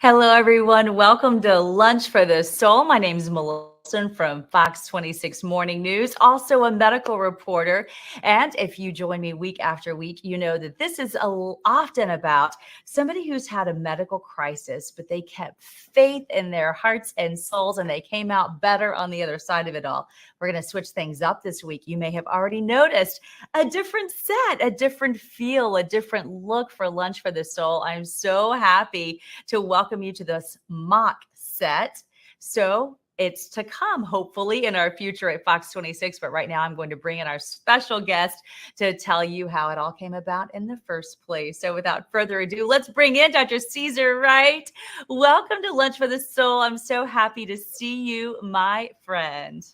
Hello, everyone. Welcome to Lunch for the Soul. My name is Melissa from Fox 26 Morning News, also a medical reporter. And if you join me week after week, you know that this is often about somebody who's had a medical crisis, but they kept faith in their hearts and souls, and they came out better on the other side of it all. We're going to switch things up this week. You may have already noticed a different set, a different feel, a different look for Lunch for the Soul. I'm so happy to welcome you to this mock set. So it's to come, hopefully, in our future at Fox 26. But right now, I'm going to bring in our special guest to tell you how it all came about in the first place. So without further ado, let's bring in Dr. Caesar Wright. Welcome to Lunch for the Soul. I'm so happy to see you, my friend.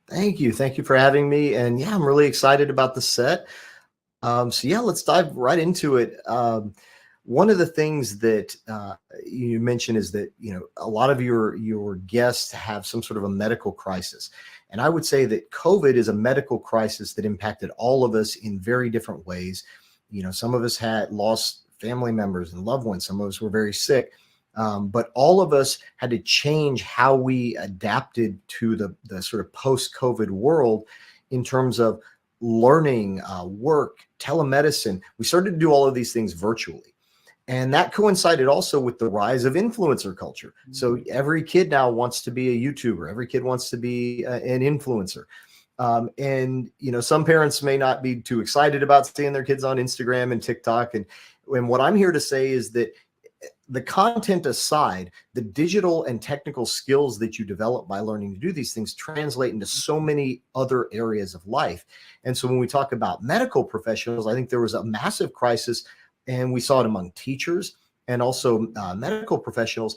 Thank you. Thank you for having me. And yeah, I'm really excited about the set. Let's dive right into it. One of the things that you mentioned is that, a lot of your guests have some sort of a medical crisis. And I would say that COVID is a medical crisis that impacted all of us in very different ways. Some of us had lost family members and loved ones. Some of us were very sick. But all of us had to change how we adapted to the sort of post-COVID world in terms of learning, work, telemedicine. We started to do all of these things virtually. And that coincided also with the rise of influencer culture. So every kid now wants to be a YouTuber. Every kid wants to be an influencer. Some parents may not be too excited about seeing their kids on Instagram and TikTok. And what I'm here to say is that the content aside, the digital and technical skills that you develop by learning to do these things translate into so many other areas of life. And so when we talk about medical professionals, I think there was a massive crisis, and we saw it among teachers and also medical professionals.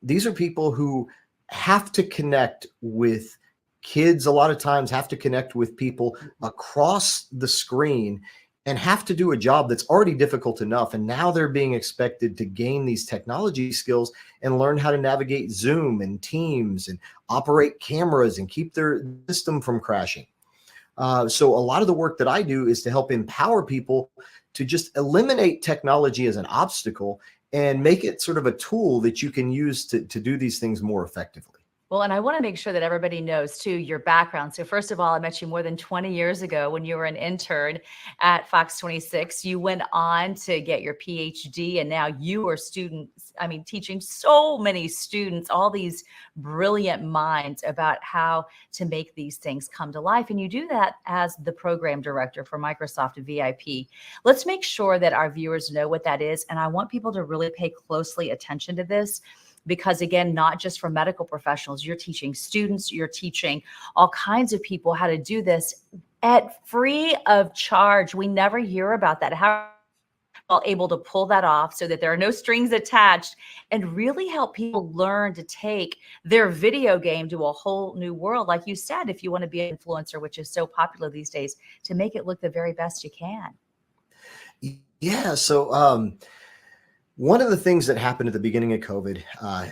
These are people who have to connect with kids, a lot of times have to connect with people across the screen, and have to do a job that's already difficult enough. And now they're being expected to gain these technology skills and learn how to navigate Zoom and Teams and operate cameras and keep their system from crashing. So a lot of the work that I do is to help empower people to just eliminate technology as an obstacle and make it sort of a tool that you can use to do these things more effectively. Well, and I want to make sure that everybody knows, too, your background. So first of all, I met you more than 20 years ago when you were an intern at Fox 26. You went on to get your PhD, and now you are teaching so many students, all these brilliant minds about how to make these things come to life. And you do that as the program director for Microsoft VIP. Let's make sure that our viewers know what that is. And I want people to really pay closely attention to this. Because again, not just for medical professionals, you're teaching students, you're teaching all kinds of people how to do this at free of charge. We never hear about that. How are you able to pull that off so that there are no strings attached and really help people learn to take their video game to a whole new world? Like you said, if you want to be an influencer, which is so popular these days, to make it look the very best you can. Yeah. So, one of the things that happened at the beginning of COVID,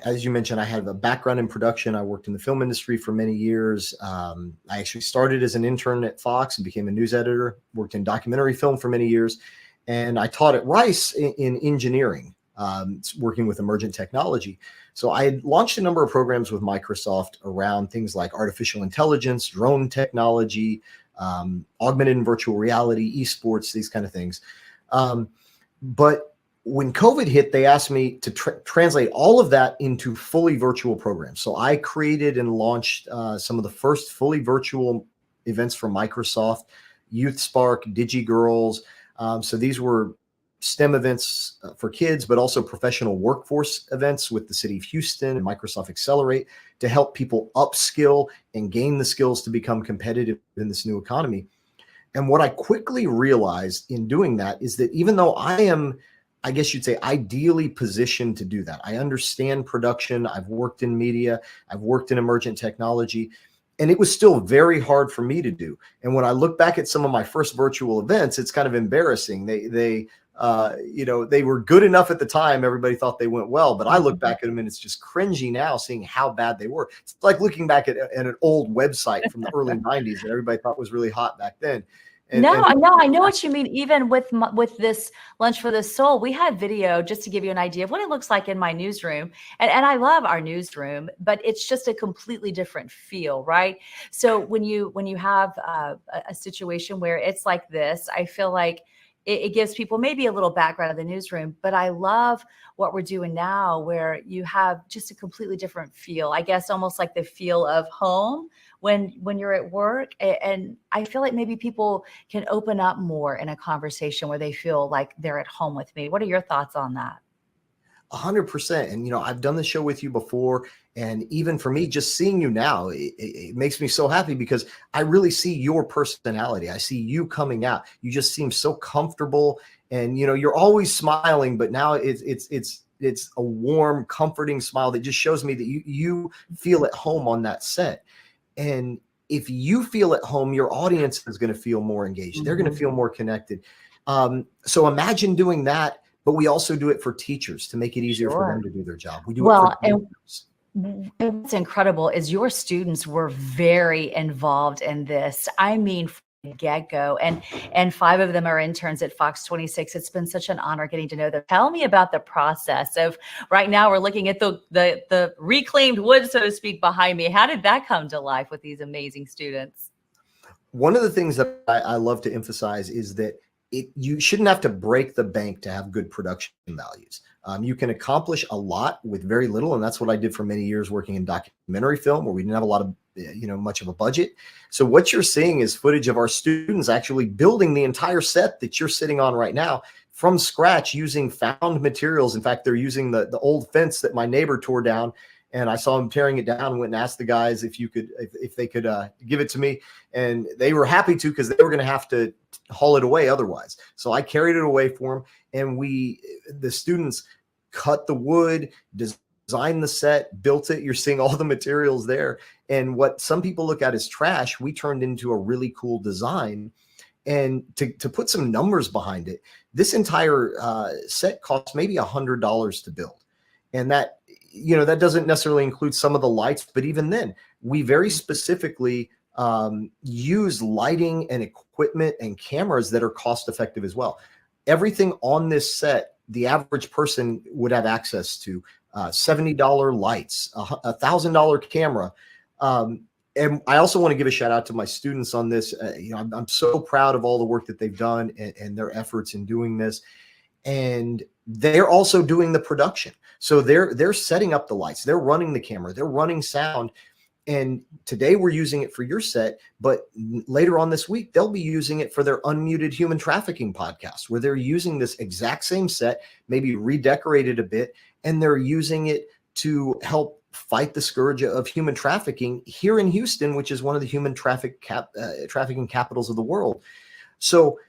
as you mentioned, I had a background in production. I worked in the film industry for many years. I actually started as an intern at Fox and became a news editor, worked in documentary film for many years. And I taught at Rice in engineering, working with emergent technology. So I had launched a number of programs with Microsoft around things like artificial intelligence, drone technology, augmented and virtual reality, esports, these kind of things. But when COVID hit, they asked me to translate all of that into fully virtual programs. So I created and launched some of the first fully virtual events for Microsoft, Youth Spark, DigiGirls. So these were STEM events for kids, but also professional workforce events with the city of Houston and Microsoft Accelerate to help people upskill and gain the skills to become competitive in this new economy. And what I quickly realized in doing that is that even though I guess you'd say, ideally positioned to do that. I understand production. I've worked in media. I've worked in emergent technology. And it was still very hard for me to do. And when I look back at some of my first virtual events, it's kind of embarrassing. They were good enough at the time. Everybody thought they went well. But I look back at them and it's just cringy now seeing how bad they were. It's like looking back at an old website from the early 90s that everybody thought was really hot back then. No, and no, I know what you mean. Even with with this Lunch for the Soul, we had video just to give you an idea of what it looks like in my newsroom. And I love our newsroom, but it's just a completely different feel, right? So when you have a situation where it's like this, I feel like it gives people maybe a little background of the newsroom. But I love what we're doing now, where you have just a completely different feel. I guess almost like the feel of home when you're at work. And I feel like maybe people can open up more in a conversation where they feel like they're at home with me. What are your thoughts on that? 100%. And, I've done the show with you before. And even for me, just seeing you now, it makes me so happy because I really see your personality. I see you coming out. You just seem so comfortable and, you're always smiling, but now it's a warm, comforting smile that just shows me that you feel at home on that set. And if you feel at home, your audience is going to feel more engaged. They're going to feel more connected. So imagine doing that. But we also do it for teachers to make it easier for them to do their job. We do it for teachers. And what's incredible is your students were very involved in this. I mean, from the get-go, and 5 of them are interns at Fox 26. It's been such an honor getting to know them. Tell me about the process of right now. We're looking at the reclaimed wood, so to speak, behind me. How did that come to life with these amazing students? One of the things that I love to emphasize is that you shouldn't have to break the bank to have good production values. You can accomplish a lot with very little. And that's what I did for many years working in documentary film where we didn't have a lot of, much of a budget. So what you're seeing is footage of our students actually building the entire set that you're sitting on right now from scratch using found materials. In fact, they're using the old fence that my neighbor tore down. And I saw him tearing it down, went and asked the guys if they could give it to me. And they were happy to, because they were going to have to haul it away otherwise. So I carried it away for them. And the students cut the wood, designed the set, built it. You're seeing all the materials there. And what some people look at as trash, we turned into a really cool design. And to put some numbers behind it, this entire set costs maybe $100 to build. And that doesn't necessarily include some of the lights, but even then, we very specifically use lighting and equipment and cameras that are cost effective as well. Everything on this set, the average person would have access to $70 lights, a $1,000 camera. And I also want to give a shout out to my students on this. I'm so proud of all the work that they've done and their efforts in doing this. And they're also doing the production. So they're setting up the lights, they're running the camera, they're running sound. And today we're using it for your set, but later on this week, they'll be using it for their Unmuted Human Trafficking podcast, where they're using this exact same set, maybe redecorated a bit, and they're using it to help fight the scourge of human trafficking here in Houston, which is one of the human trafficking capitals of the world. So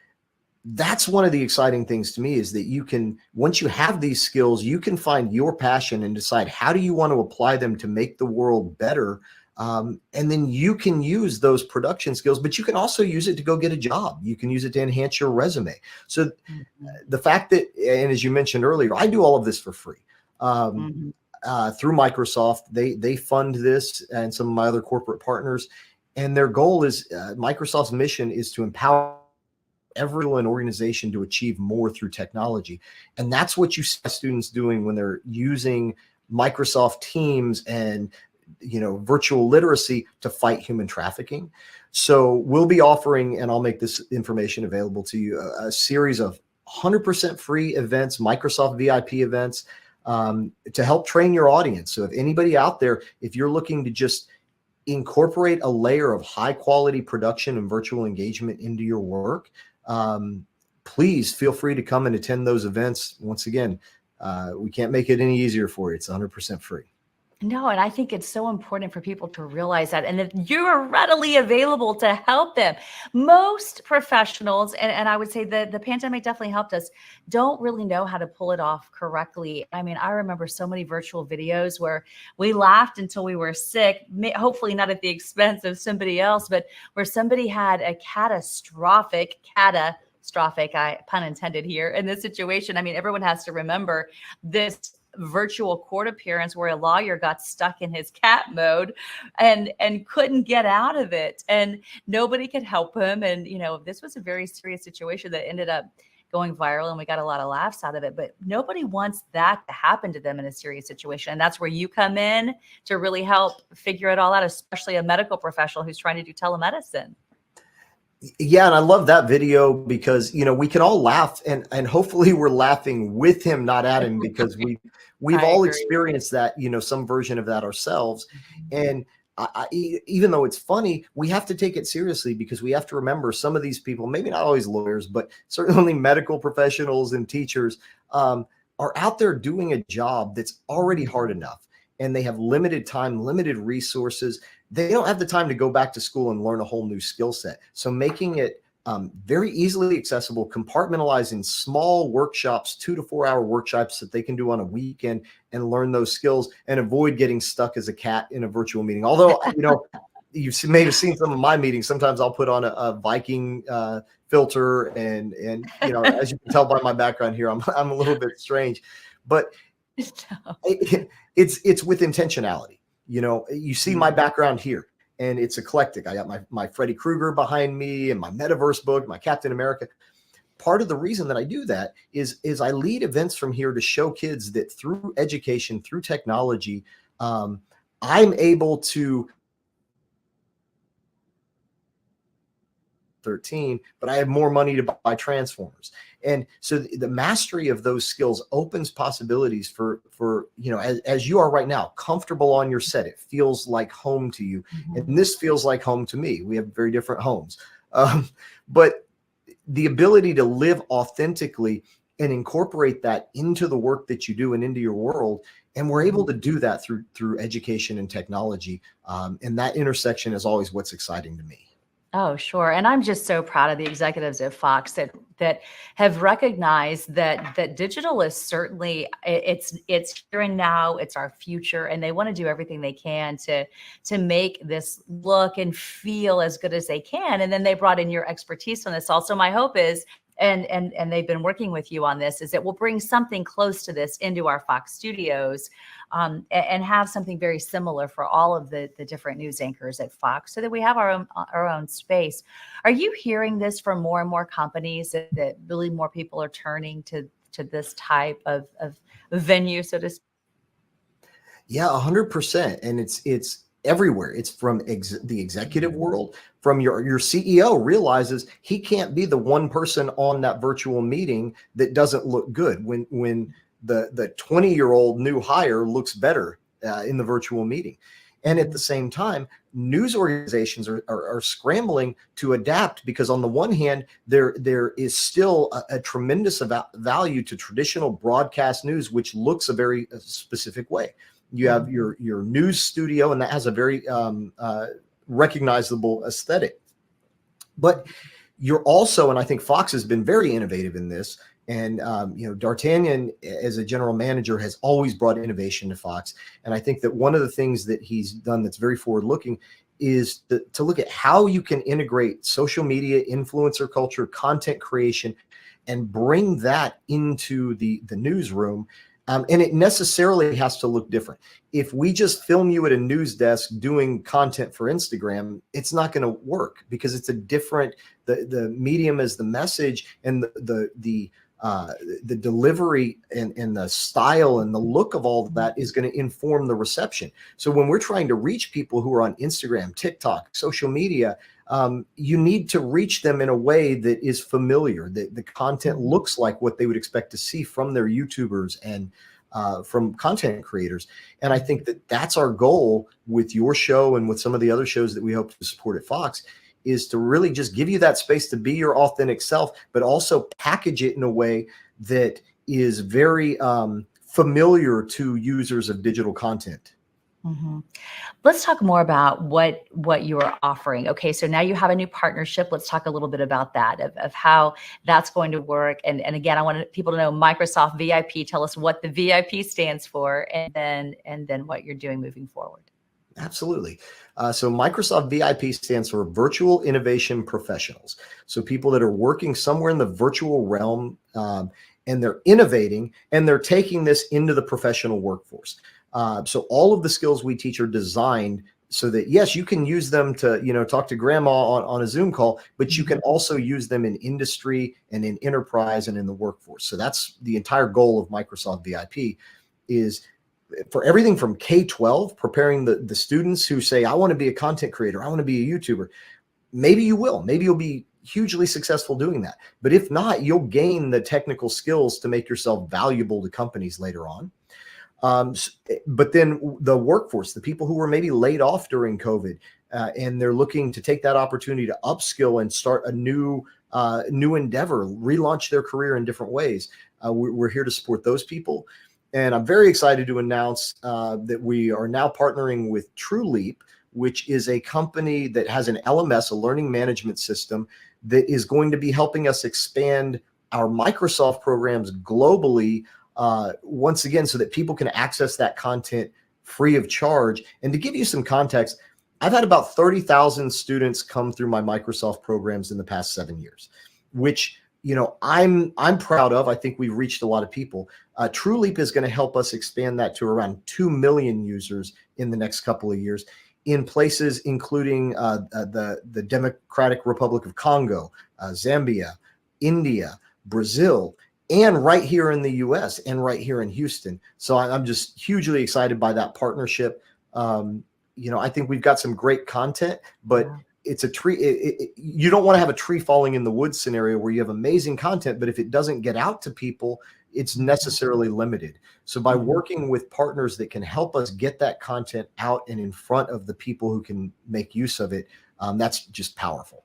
that's one of the exciting things to me is that you can, once you have these skills, you can find your passion and decide how do you want to apply them to make the world better. And then you can use those production skills, but you can also use it to go get a job. You can use it to enhance your resume. So the fact that, and as you mentioned earlier, I do all of this for free. Through Microsoft, they fund this and some of my other corporate partners. And their goal is, Microsoft's mission is to empower every organization to achieve more through technology. And that's what you see students doing when they're using Microsoft Teams and virtual literacy to fight human trafficking. So we'll be offering, and I'll make this information available to you, a series of 100% free events, Microsoft VIP events, to help train your audience. So if anybody out there, if you're looking to just incorporate a layer of high quality production and virtual engagement into your work, please feel free to come and attend those events. Once again, we can't make it any easier for you. It's 100% free. No, and I think it's so important for people to realize that, and that you're readily available to help them. Most professionals, and I would say that the pandemic definitely helped us, don't really know how to pull it off correctly. I mean, I remember so many virtual videos where we laughed until we were sick, hopefully not at the expense of somebody else, but where somebody had a catastrophic, pun intended here, in this situation. I mean, everyone has to remember this virtual court appearance where a lawyer got stuck in his cat mode and couldn't get out of it, and nobody could help him. And this was a very serious situation that ended up going viral, and we got a lot of laughs out of it, but nobody wants that to happen to them in a serious situation. And that's where you come in to really help figure it all out, especially a medical professional who's trying to do telemedicine. Yeah, and I love that video because we can all laugh, and hopefully we're laughing with him, not at him, because we've all experienced that, some version of that ourselves. And even though it's funny, we have to take it seriously, because we have to remember some of these people, maybe not always lawyers, but certainly medical professionals and teachers, are out there doing a job that's already hard enough, and they have limited time, limited resources. They don't have the time to go back to school and learn a whole new skill set. So making it very easily accessible, compartmentalizing small workshops, 2 to 4 hour workshops that they can do on a weekend and learn those skills and avoid getting stuck as a cat in a virtual meeting. Although, you may have seen some of my meetings. Sometimes I'll put on a Viking filter, and as you can tell by my background here, I'm a little bit strange, but it's with intentionality. You see my background here, and it's eclectic. I got my Freddy Krueger behind me and my Metaverse book, my Captain America. Part of the reason that I do that is I lead events from here to show kids that through education, through technology, I'm able to 13, but I have more money to buy Transformers. And so the mastery of those skills opens possibilities for as you are right now, comfortable on your set. It feels like home to you. And this feels like home to me. We have very different homes. But the ability to live authentically and incorporate that into the work that you do and into your world. And we're able to do that through education and technology. And that intersection is always what's exciting to me. Oh, sure. And I'm just so proud of the executives at Fox that have recognized that digital is certainly it's here and now, it's our future, and they want to do everything they can to make this look and feel as good as they can. And then they brought in your expertise on this. Also, my hope is, and they've been working with you on this, is that we'll bring something close to this into our Fox studios, and have something very similar for all of the different news anchors at Fox, so that we have our own space. Are you hearing this from more and more companies that really more people are turning to this type of venue, so to speak? Yeah, 100%. And it's everywhere. It's from the executive world, from your CEO realizes he can't be the one person on that virtual meeting that doesn't look good when the 20-year-old new hire looks better in the virtual meeting. And at the same time, news organizations are scrambling to adapt, because on the one hand, there is still a tremendous value to traditional broadcast news, which looks a very specific way. You have your news studio, and that has a very recognizable aesthetic. But you're also, and I think Fox has been very innovative in this, and D'Artagnan as a general manager has always brought innovation to Fox. And I think that one of the things that he's done that's very forward looking is to look at how you can integrate social media, influencer culture, content creation, and bring that into the newsroom. And it necessarily has to look different. If we just film you at a news desk doing content for Instagram, it's not going to work, because it's a different, the medium is the message, and the delivery and the style and the look of all of that is going to inform the reception. So when we're trying to reach people who are on Instagram, TikTok, social media, you need to reach them in a way that is familiar, that the content looks like what they would expect to see from their YouTubers and from content creators. And I think that that's our goal with your show and with some of the other shows that we hope to support at Fox, is to really just give you that space to be your authentic self, but also package it in a way that is very familiar to users of digital content. Mm-hmm. Let's talk more about what you're offering. Okay, so now you have a new partnership. Let's talk a little bit about that, of how that's going to work. And again, I want people to know Microsoft VIP. Tell us what the VIP stands for, and then what you're doing moving forward. Absolutely. So Microsoft VIP stands for Virtual Innovation Professionals. So people that are working somewhere in the virtual realm, and they're innovating, and they're taking this into the professional workforce. So all of the skills we teach are designed so that, yes, you can use them to, talk to grandma on a Zoom call, but you can also use them in industry and in enterprise and in the workforce. So that's the entire goal of Microsoft VIP, is for everything from K-12, preparing the students who say, I want to be a content creator, I want to be a YouTuber. Maybe you will. Maybe you'll be hugely successful doing that. But if not, you'll gain the technical skills to make yourself valuable to companies later on. But then the workforce, the people who were maybe laid off during COVID, and they're looking to take that opportunity to upskill and start a new endeavor, relaunch their career in different ways. We're here to support those people. And I'm very excited to announce that we are now partnering with TrueLeap, which is a company that has an LMS, a learning management system, that is going to be helping us expand our Microsoft programs globally, once again, so that people can access that content free of charge. And to give you some context, I've had about 30,000 students come through my Microsoft programs in the past 7 years, which, I'm proud of. I think we've reached a lot of people. TrueLeap is going to help us expand that to around 2 million users in the next couple of years, in places including the Democratic Republic of Congo, Zambia, India, Brazil, and right here in the US and right here in Houston. So I'm just hugely excited by that partnership. I think we've got some great content, but it's a tree. You don't want to have a tree falling in the woods scenario where you have amazing content, but if it doesn't get out to people, it's necessarily limited. So by working with partners that can help us get that content out and in front of the people who can make use of it, that's just powerful.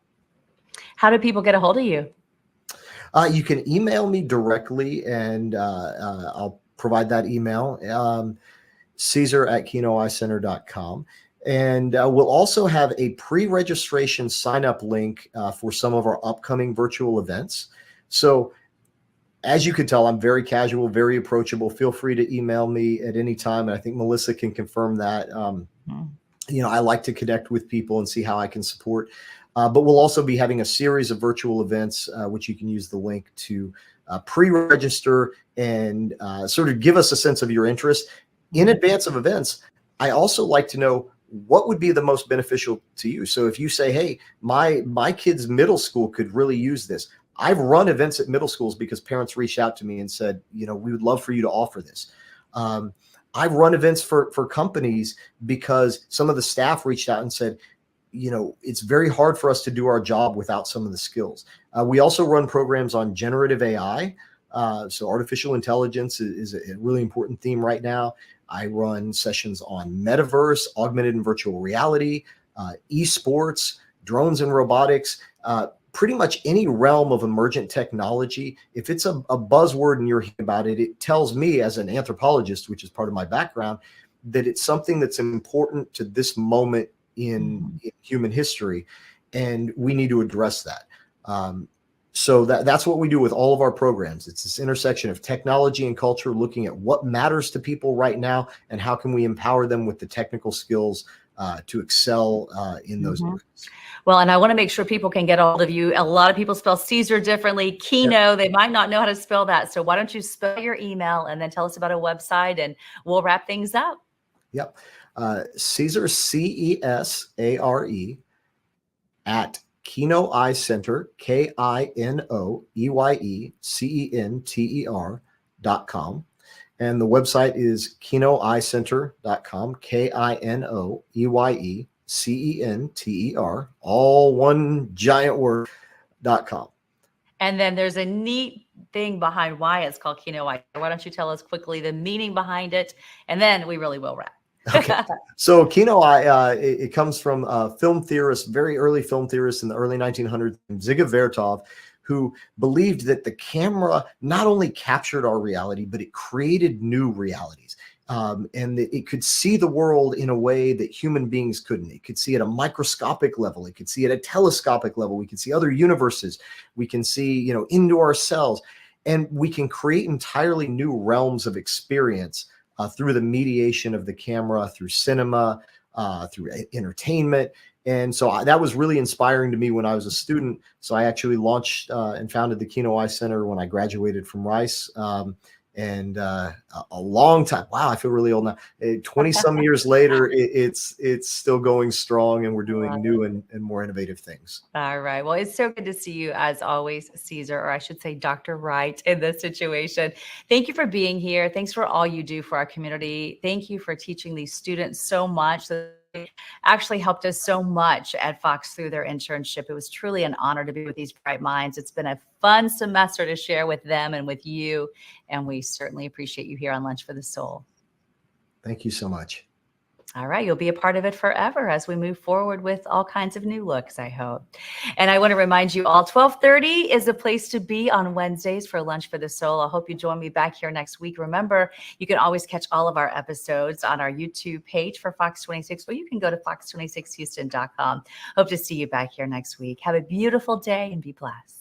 How do people get a hold of you? You can email me directly, and I'll provide that email, Caesar@kinoeyecenter.com. And we'll also have a pre-registration sign-up link for some of our upcoming virtual events. So as you can tell, I'm very casual, very approachable. Feel free to email me at any time. And I think Melissa can confirm that. I like to connect with people and see how I can support. But we'll also be having a series of virtual events, which you can use the link to pre-register and sort of give us a sense of your interest. In advance of events, I also like to know what would be the most beneficial to you. So if you say, hey, my kid's middle school could really use this. I've run events at middle schools because parents reached out to me and said, we would love for you to offer this. I've run events for companies because some of the staff reached out and said, it's very hard for us to do our job without some of the skills. We also run programs on generative AI. So artificial intelligence is a really important theme right now. I run sessions on metaverse, augmented and virtual reality, esports, drones and robotics, pretty much any realm of emergent technology. If it's a buzzword and you're hearing about it, it tells me as an anthropologist, which is part of my background, that it's something that's important to this moment in human history, and we need to address that. So that's what we do with all of our programs. It's this intersection of technology and culture, looking at what matters to people right now and how can we empower them with the technical skills to excel in those areas. Well, and I want to make sure people can get a hold of you. A lot of people spell Caesar differently. Kino, they might not know how to spell that. So why don't you spell your email and then tell us about a website, and we'll wrap things up. Yep. Caesar, CESARE, at Kino Eye Center, KINOEYECENTER.com. And the website is kinoeyecenter.com, KINOEYECENTER, all one giant word.com. And then there's a neat thing behind why it's called Kino Eye. Why don't you tell us quickly the meaning behind it? And then we really will wrap. Okay. So Kino Eye, it comes from a film theorist, very early film theorist in the early 1900s, Zygmunt Vertov, who believed that the camera not only captured our reality, but it created new realities. And that it could see the world in a way that human beings couldn't. It could see at a microscopic level. It could see at a telescopic level. We can see other universes. We can see, into ourselves. And we can create entirely new realms of experience through the mediation of the camera, through cinema, through entertainment. And so that was really inspiring to me when I was a student. So I actually launched and founded the Kino Eye Center when I graduated from Rice. And a long time. Wow, I feel really old now. 20 some years later, it's still going strong, and we're doing new and more innovative things. All right. Well, it's so good to see you as always, Caesar, or I should say Dr. Wright, in this situation. Thank you for being here. Thanks for all you do for our community. Thank you for teaching these students so much. They actually helped us so much at Fox through their internship. It was truly an honor to be with these bright minds. It's been a fun semester to share with them and with you, and we certainly appreciate you here on Lunch for the Soul. Thank you so much. All right. You'll be a part of it forever as we move forward with all kinds of new looks, I hope. And I want to remind you all, 12:30 is the place to be on Wednesdays for Lunch for the Soul. I hope you join me back here next week. Remember, you can always catch all of our episodes on our YouTube page for Fox 26, or you can go to fox26houston.com. Hope to see you back here next week. Have a beautiful day and be blessed.